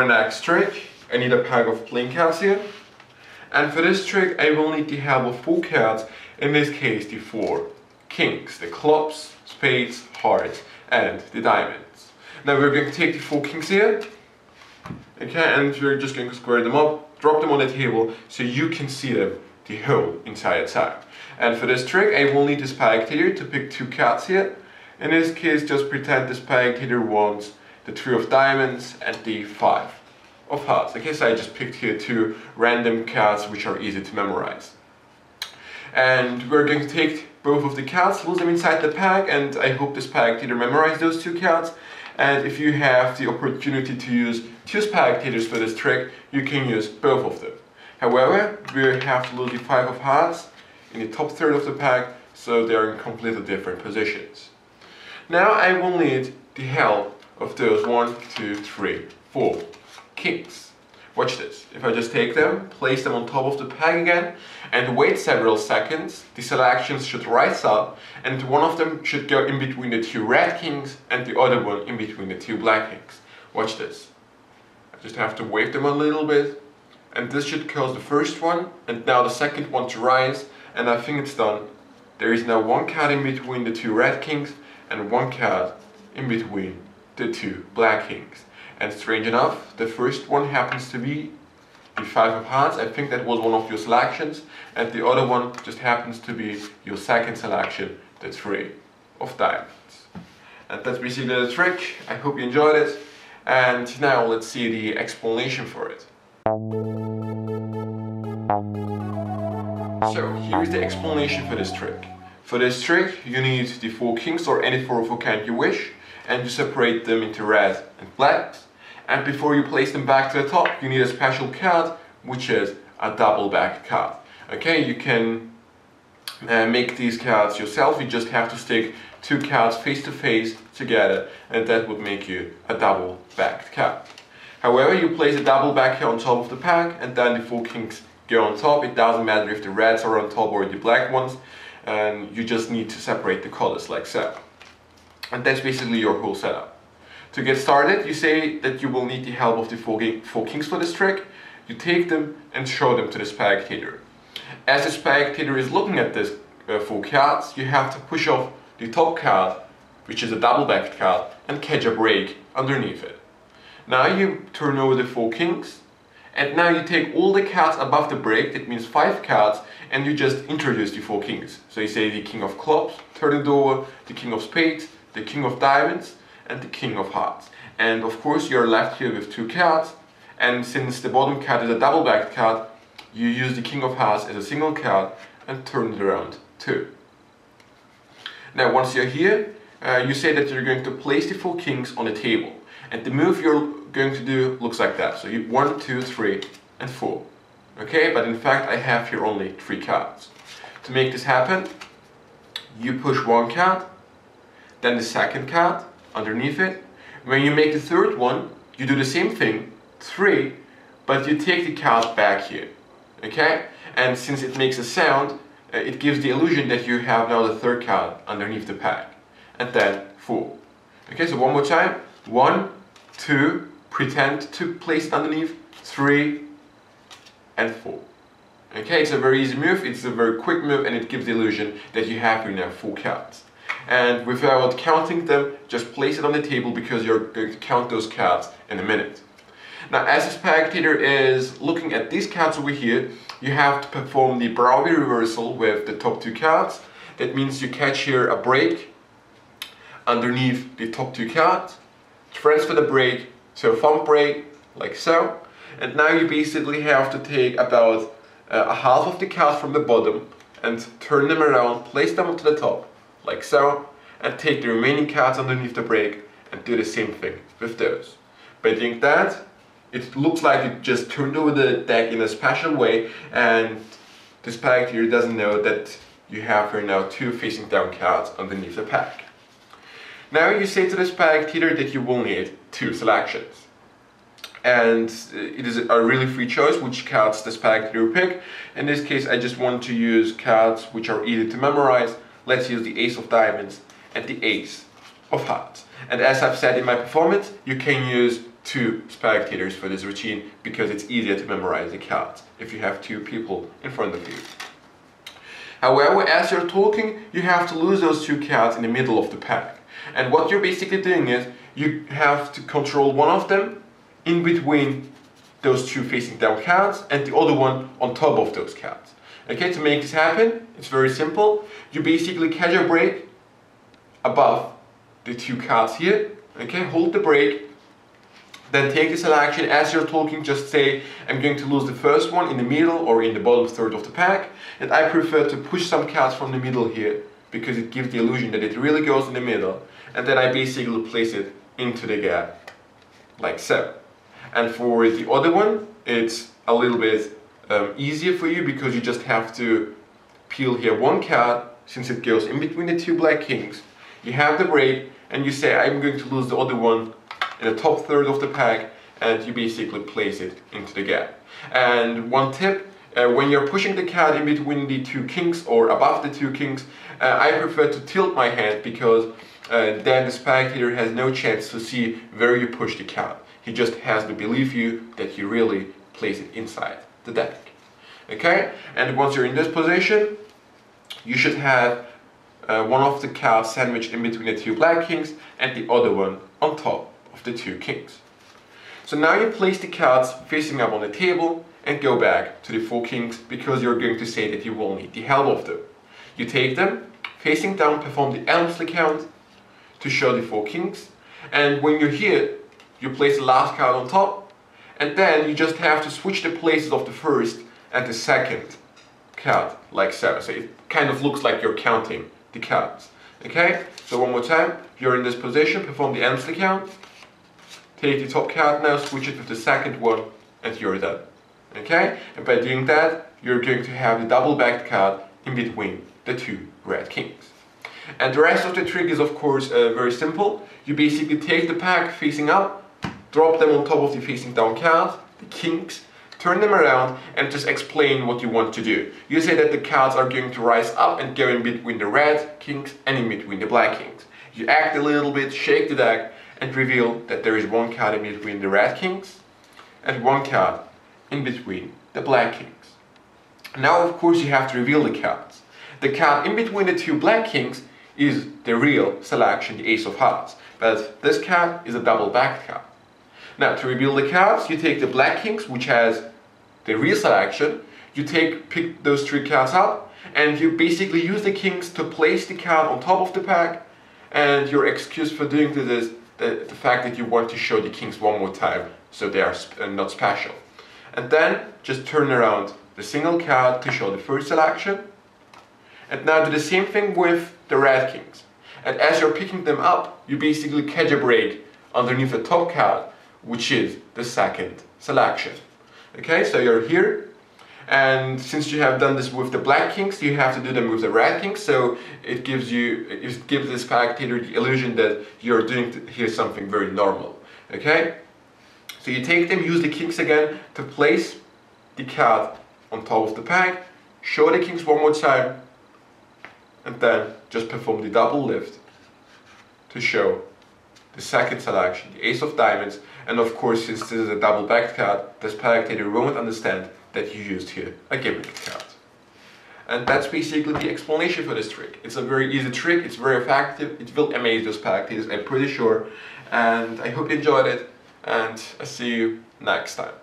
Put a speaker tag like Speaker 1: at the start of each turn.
Speaker 1: our next trick, I need a pack of playing cards here. And for this trick, I will need the help of 4 cards, in this case the 4 kings, the clubs, spades, hearts, and the diamonds. Now we're going to take the 4 kings here, okay, and we're just going to square them up, drop them on the table so you can see them the whole entire time. And for this trick, I will need the spectator to pick 2 cards here. In this case, just pretend the spectator wants the 3 of diamonds and the 5 of hearts. Okay, so I just picked here 2 random cards which are easy to memorize. And we're going to take both of the cards, lose them inside the pack, and I hope the spectator memorizes those 2 cards. And if you have the opportunity to use 2 spectators for this trick, you can use both of them. However, we have to lose the 5 of hearts in the top third of the pack, so they are in completely different positions. Now I will need the help of those 1, 2, 3, 4 kings. Watch this. If I just take them, place them on top of the pack again, and wait several seconds, the selections should rise up, and one of them should go in between the 2 red kings, and the other one in between the 2 black kings. Watch this. I just have to wave them a little bit, and this should cause the first one, and now the second one to rise, and I think it's done. There is now 1 card in between the 2 red kings, and 1 card in between the 2 black kings. And strange enough, the first one happens to be the 5 of hearts. I think that was one of your selections, and the other one just happens to be your second selection, the 3 of diamonds. And that's basically the trick. I hope you enjoyed it, and now let's see the explanation for it. So here's the explanation for this trick. For this trick, you need the 4 kings or any 4 of a kind you wish, and you separate them into red and black. And before you place them back to the top, you need a special card, which is a double-backed card. Okay, you can make these cards yourself. You just have to stick 2 cards face to face together, and that would make you a double-backed card. However, you place a double-back here on top of the pack, and then the 4 kings go on top. It doesn't matter if the reds are on top or the black ones, and you just need to separate the colors like so. And that's basically your whole setup. To get started, you say that you will need the help of the 4 kings for this trick. You take them and show them to the spectator. As the spectator is looking at these 4 cards, you have to push off the top card, which is a double-backed card, and catch a break underneath it. Now you turn over the 4 kings, and now you take all the cards above the break, that means 5 cards, and you just introduce the 4 kings. So you say the king of clubs, turn it over, the king of spades, the king of diamonds, and the king of hearts. And of course you're left here with 2 cards, and since the bottom card is a double-backed card, you use the king of hearts as a single card and turn it around too. Now once you're here, you say that you're going to place the 4 kings on the table, and the move you're going to do looks like that. So you 1, 2, 3 and 4. Okay, but in fact I have here only 3 cards. To make this happen, you push 1 card, then the second card underneath it. When you make the third one, you do the same thing, 3, but you take the card back here, okay? And since it makes a sound, it gives the illusion that you have now the third card underneath the pack. And then 4. Okay, so one more time. 1, 2, pretend to place it underneath, 3, and 4. Okay, it's a very easy move, it's a very quick move, and it gives the illusion that you have here now 4 cards. And without counting them, just place it on the table because you're going to count those cards in a minute. Now, as the spectator is looking at these cards over here, you have to perform the Brownie reversal with the top 2 cards. That means you catch here a break underneath the top 2 cards, transfer the break to a thumb break, like so. And now you basically have to take about a half of the cards from the bottom and turn them around, place them onto the top, like so, and take the remaining cards underneath the break and do the same thing with those. By doing that, it looks like you just turned over the deck in a special way, and the spectator doesn't know that you have here now 2 facing down cards underneath the pack. Now you say to the spectator that you will need 2 selections. And it is a really free choice which cards the spectator will pick. In this case, I just want to use cards which are easy to memorize. Let's use the Ace of Diamonds and the Ace of Hearts. And as I've said in my performance, you can use 2 spectators for this routine because it's easier to memorize the cards if you have 2 people in front of you. However, as you're talking, you have to lose those 2 cards in the middle of the pack. And what you're basically doing is you have to control one of them in between those 2 facing down cards and the other one on top of those cards. Okay, to make this happen, it's very simple. You basically catch a break above the 2 cards here. Okay, hold the break. Then take the selection. As you're talking, just say, I'm going to lose the first one in the middle or in the bottom third of the pack. And I prefer to push some cards from the middle here because it gives the illusion that it really goes in the middle. And then I basically place it into the gap, like so. And for the other one, it's a little bit easier for you because you just have to peel here 1 card since it goes in between the 2 black kings. You have the break and you say, I'm going to lose the other one in the top third of the pack, and you basically place it into the gap. And one tip, when you're pushing the card in between the 2 kings or above the 2 kings, I prefer to tilt my hand because then the spectator has no chance to see where you push the card. He just has to believe you that you really place it inside the deck. Okay? And once you're in this position, you should have one of the cards sandwiched in between the 2 black kings and the other one on top of the 2 kings. So now you place the cards facing up on the table and go back to the 4 kings because you're going to say that you will need the help of them. You take them, facing down, perform the Elmsley count to show the 4 kings, and when you're here, you place the last card on top, and then you just have to switch the places of the first and the second card, like so. So it kind of looks like you're counting the cards. Okay? So one more time, you're in this position, perform the Elmsley count, take the top card now, switch it with the second one, and you're done. Okay? And by doing that, you're going to have the double-backed card in between the 2 red kings. And the rest of the trick is of course very simple. You basically take the pack facing up, drop them on top of the facing down cards, the kings, turn them around and just explain what you want to do. You say that the cards are going to rise up and go in between the red kings and in between the black kings. You act a little bit, shake the deck, and reveal that there is 1 card in between the red kings and 1 card in between the black kings. Now of course you have to reveal the cards. The card in between the 2 black kings is the real selection, the Ace of Hearts, but this card is a double-backed card. Now to reveal the cards, you take the black kings, which has the real selection, you pick those 3 cards up, and you basically use the kings to place the card on top of the pack, and your excuse for doing this is the fact that you want to show the kings one more time, so they are not special. And then just turn around the single card to show the first selection, and now do the same thing with the red kings. And as you're picking them up, you basically catch a break underneath the top card, which is the second selection. Okay, so you're here, and since you have done this with the black kings, you have to do them with the red kings, so it gives the spectator the illusion that you're doing here something very normal. Okay, so you take them, use the kings again to place the card on top of the pack, show the kings one more time, and then just perform the double lift to show the second selection, the Ace of Diamonds. And of course, since this is a double-backed card, the spectator won't understand that you used here a gimmick card. And that's basically the explanation for this trick. It's a very easy trick, it's very effective, it will amaze those spectators, I'm pretty sure. And I hope you enjoyed it, and I'll see you next time.